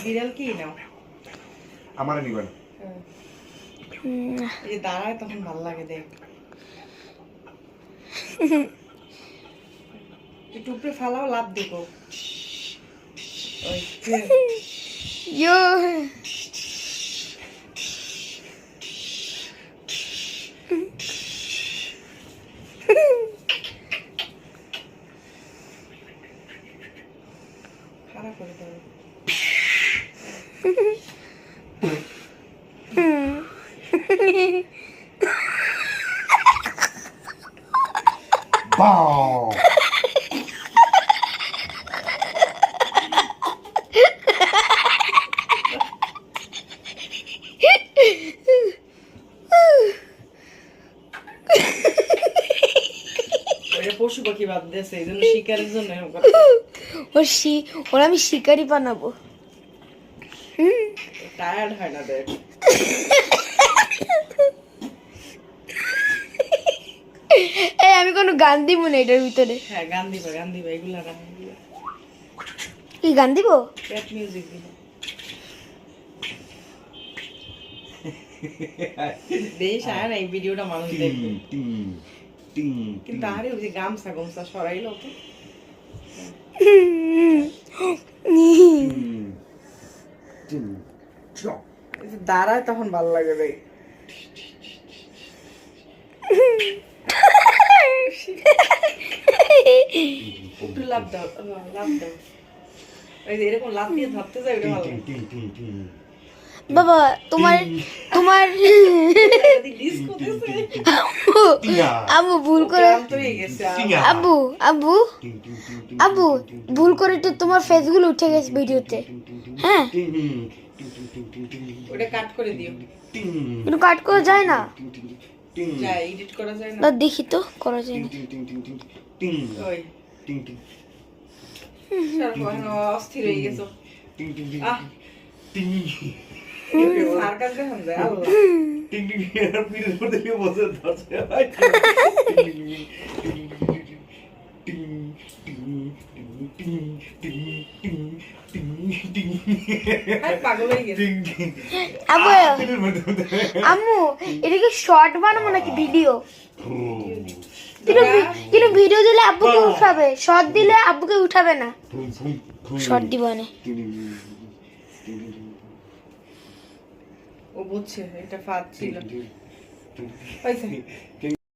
বিড়াল কি নাও আমারে নিবেন এই দাঁড়ায় তখন ভালো লাগে দেখ একটু উপরে ফালাও লাভ দেখো ওই ইয়ো খারাপ করে দেবো বাও ওটা পশু পাখি বাদ দিয়েছে এই জন্য শিকারের জন্য ওরা আমি শিকারি বানাবো টায়ার্ড হয় না দেখ এই আমি কোনো গান দিব না এটার ভিতরে হ্যাঁ গান দিবা এগুলা গান দিবা কি গান দিব প্যাট মিউজিক দিবা দেশ আয় না এই ভিডিওটা মানুষ দেখবে কিন্তু আরে ওই যে গামছা গামছা সরাইলো তো দাঁড়ায় তখন ভালো লাগে রে একটু লাভ দাও ওই যে এরকম লাভ দিয়ে ধরতে যায় ওটা ভালো বাবা তোমার ডিস্কো দিছে আম্মু ভুল করে ক্লান্ত হয়ে গেছে আব্বু ভুল করে তো তোমার ফেসগুলো উঠে গেছে ভিডিওতে হ্যাঁ ওটা কাট করে দিও কিন্তু কাট করা যায় না যায় এডিট করা যায় না না দেখি তো করা যায় না ওই সারাক্ষণ অস্থির হয়ে গেছো আহ সার্কাস দেখান যায় আল্লাহ পাগল হয়ে গেছে আম্মু এটা কি শর্ট বানাবো নাকি ভিডিও কিন্তু ভিডিও দিলে আব্বুকে উঠাবে শর্ট দিলে আব্বুকে উঠাবে না শর্ট দিব না ও বুঝছে এটা ফাঁদ ছিল